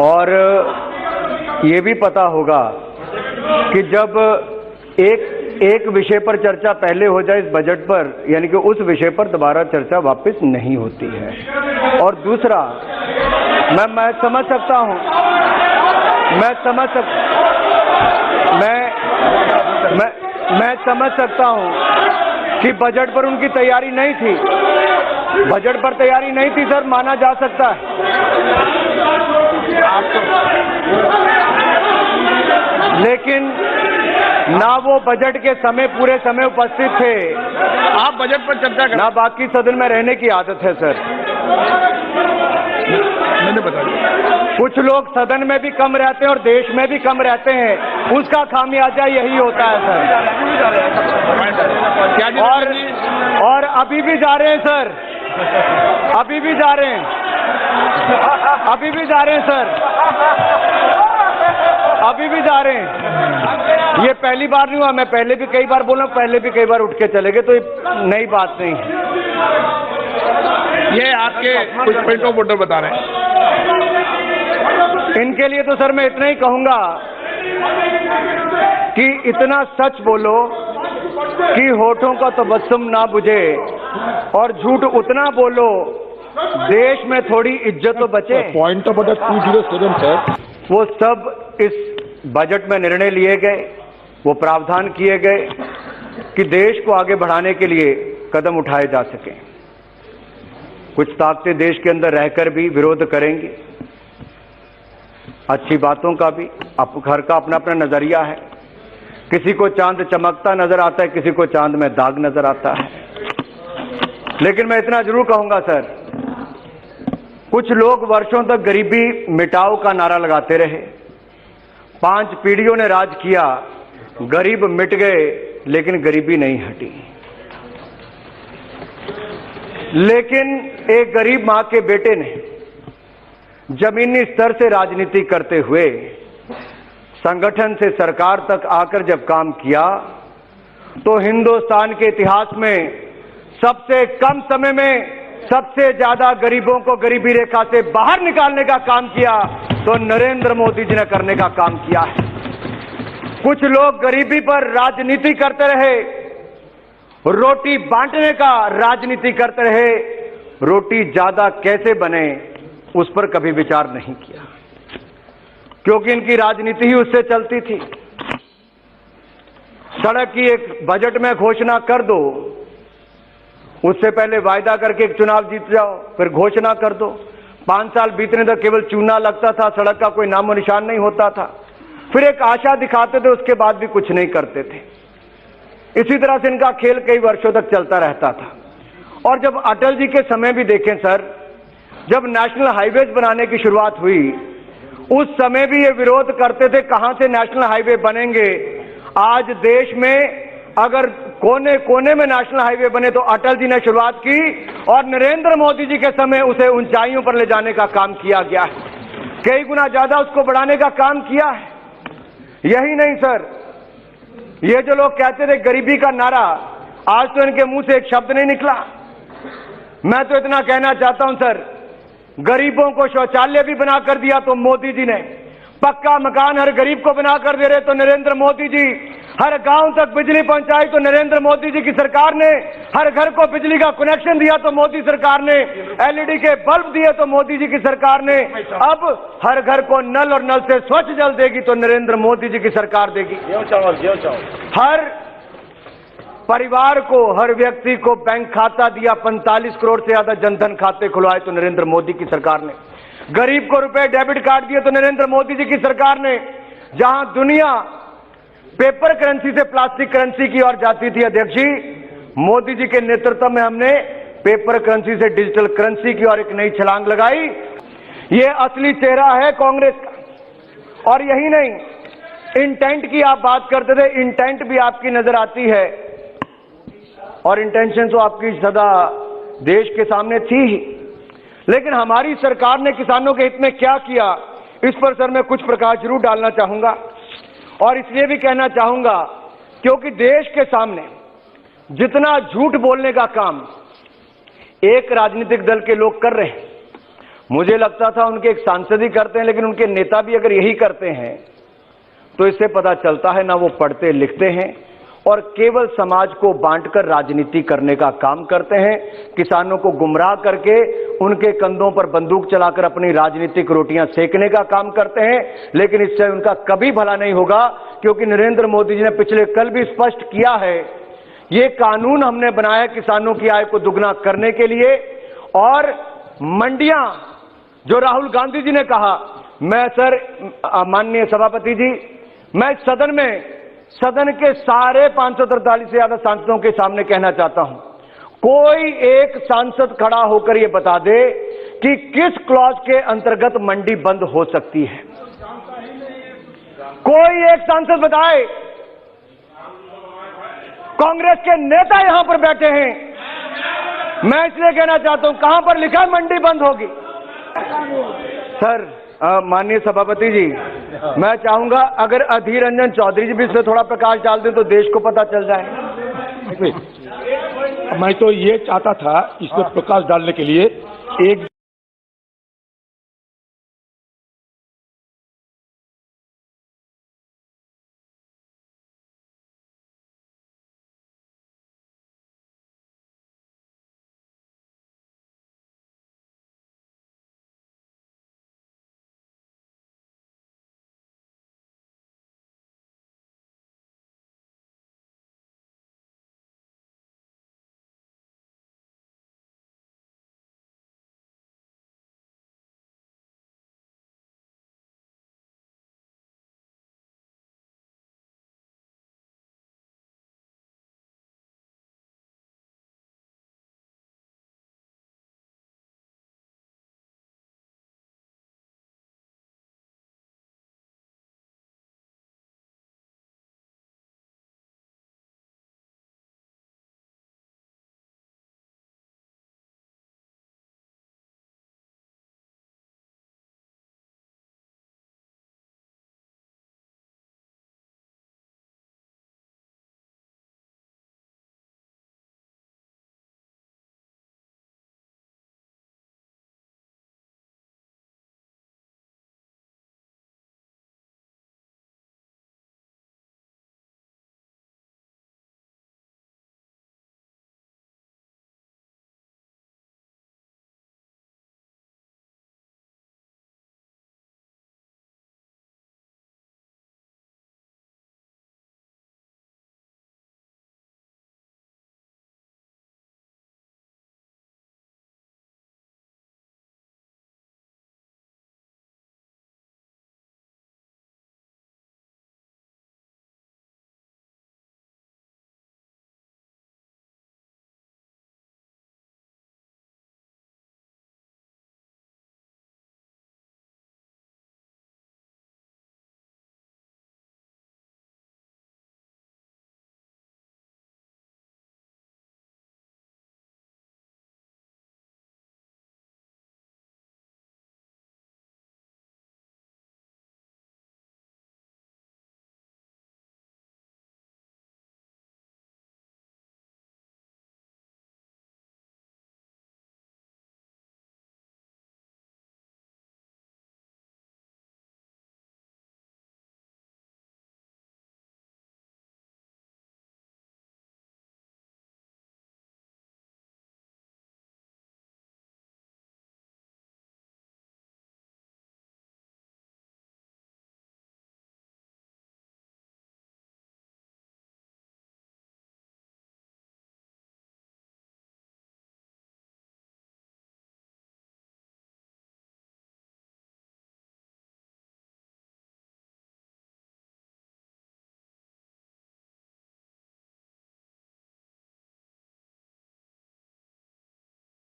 और ये भी पता होगा कि जब एक विषय पर चर्चा पहले हो जाए इस बजट पर, यानी कि उस विषय पर दोबारा चर्चा वापस नहीं होती है। और दूसरा, मैं समझ सकता हूं, मैं समझ सकता हूं कि बजट पर उनकी तैयारी नहीं थी, बजट पर तैयारी नहीं थी सर, माना जा सकता है। लेकिन ना वो बजट के समय पूरे समय उपस्थित थे, आप बजट पर चर्चा करें, ना बाकी सदन में रहने की आदत है सर। मैंने बताया कुछ लोग सदन में भी कम रहते हैं और देश में भी कम रहते हैं, उसका खामियाजा यही होता है सर। और अभी भी जा रहे हैं सर, अभी भी जा रहे हैं, अभी भी जा रहे हैं सर, अभी भी जा रहे हैं। ये पहली बार नहीं हुआ, मैं पहले भी कई बार बोला, पहले भी कई बार उठ के चले गए, तो ये नई बात नहीं है। ये आपके कुछ पॉइंट ऑफ ऑर्डर बता रहे हैं। इनके लिए तो सर मैं इतना ही कहूंगा कि इतना सच बोलो कि होठों का तबस्सुम ना बुझे, और झूठ उतना बोलो देश में थोड़ी इज्जत तो बचे। Point of order 207 sir. वो सब इस बजट में निर्णय लिए गए, वो प्रावधान किए गए कि देश को आगे बढ़ाने के लिए कदम उठाए जा सकें। कुछ ताकतें देश के अंदर रहकर भी विरोध करेंगी, अच्छी बातों का भी, हर का अपना अपना नजरिया है। किसी को चांद चमकता नजर आता है, किसी को चांद में दाग नजर आता है। लेकिन मैं इतना जरूर कहूंगा सर, कुछ लोग वर्षों तक गरीबी मिटाओ का नारा लगाते रहे, 5 पीढ़ियों ने राज किया, गरीब मिट गए लेकिन गरीबी नहीं हटी। लेकिन एक गरीब मां के बेटे ने जमीनी स्तर से राजनीति करते हुए संगठन से सरकार तक आकर जब काम किया, तो हिंदुस्तान के इतिहास में सबसे कम समय में सबसे ज्यादा गरीबों को गरीबी रेखा से बाहर निकालने का काम किया तो नरेंद्र मोदी जी ने करने का काम किया है। कुछ लोग गरीबी पर राजनीति करते रहे, रोटी बांटने का राजनीति करते रहे, रोटी ज्यादा कैसे बने उस पर कभी विचार नहीं किया, क्योंकि इनकी राजनीति ही उससे चलती थी। सड़क की एक बजट में घोषणा कर दो, उससे पहले वायदा करके एक चुनाव जीत जाओ, फिर घोषणा कर दो। 5 साल बीतने तक केवल चूना लगता था, सड़क का कोई नामो निशान नहीं होता था। फिर एक आशा दिखाते थे, उसके बाद भी कुछ नहीं करते थे। इसी तरह से इनका खेल कई वर्षों तक चलता रहता था। और जब अटल जी के समय भी देखें सर, जब नेशनल हाईवेज बनाने की शुरुआत हुई, उस समय भी ये विरोध करते थे कहां से नेशनल हाईवे बनेंगे। आज देश में अगर कोने कोने में नेशनल हाईवे बने तो अटल जी ने शुरुआत की, और नरेंद्र मोदी जी के समय उसे ऊंचाइयों पर ले जाने का काम किया गया है, कई गुना ज्यादा उसको बढ़ाने का काम किया है। यही नहीं सर, ये जो लोग कहते थे गरीबी का नारा, आज तो इनके मुंह से एक शब्द नहीं निकला। मैं तो इतना कहना चाहता हूं सर, गरीबों को शौचालय भी बना कर दिया तो मोदी जी ने, पक्का मकान हर गरीब को बना कर दे रहे तो नरेंद्र मोदी जी, हर गांव तक बिजली पहुंचाई तो नरेंद्र मोदी जी की सरकार ने, हर घर को बिजली का कनेक्शन दिया तो मोदी सरकार ने, एलईडी के बल्ब दिए तो मोदी जी की सरकार ने, अब हर घर को नल और नल से स्वच्छ जल देगी तो नरेंद्र मोदी जी की सरकार देगी। हर परिवार को, हर व्यक्ति को बैंक खाता दिया, 45 करोड़ से ज्यादा जनधन खाते खुलवाए तो नरेंद्र मोदी की सरकार ने, गरीब को रुपए डेबिट कार्ड दिए तो नरेंद्र मोदी जी की सरकार ने। जहां दुनिया पेपर करेंसी से प्लास्टिक करेंसी की ओर जाती थी अध्यक्ष जी, मोदी जी के नेतृत्व में हमने पेपर करेंसी से डिजिटल करेंसी की ओर एक नई छलांग लगाई। ये असली चेहरा है कांग्रेस का। और यही नहीं, इंटेंट की आप बात करते थे, इंटेंट भी आपकी नजर आती है, और इंटेंशन तो आपकी सदा देश के सामने थी ही। लेकिन हमारी सरकार ने किसानों के हित में क्या किया, इस पर सर मैं कुछ प्रकाश जरूर डालना चाहूंगा। और इसलिए भी कहना चाहूंगा क्योंकि देश के सामने जितना झूठ बोलने का काम एक राजनीतिक दल के लोग कर रहे हैं, मुझे लगता था उनके एक सांसद ही करते हैं, लेकिन उनके नेता भी अगर यही करते हैं तो इससे पता चलता है ना वो पढ़ते लिखते हैं और केवल समाज को बांटकर राजनीति करने का काम करते हैं, किसानों को गुमराह करके उनके कंधों पर बंदूक चलाकर अपनी राजनीतिक रोटियां सेकने का काम करते हैं। लेकिन इससे उनका कभी भला नहीं होगा, क्योंकि नरेंद्र मोदी जी ने पिछले कल भी स्पष्ट किया है, ये कानून हमने बनाया किसानों की आय को दुगना करने के लिए। और मंडियां, जो राहुल गांधी जी ने कहा, मैं सर माननीय सभापति जी, मैं सदन के सारे 543 से ज्यादा सांसदों के सामने कहना चाहता हूं, कोई एक सांसद खड़ा होकर यह बता दे कि किस क्लॉज के अंतर्गत मंडी बंद हो सकती है। कोई एक सांसद बताए। कांग्रेस के नेता यहां पर बैठे हैं, मैं इसलिए कहना चाहता हूं, कहां पर लिखा है मंडी बंद होगी? सर माननीय सभापति जी, मैं चाहूंगा अगर अधीर रंजन चौधरी जी भी इसमें थोड़ा प्रकाश डाल दें तो देश को पता चल जाए। मैं तो ये चाहता था इसमें प्रकाश डालने के लिए एक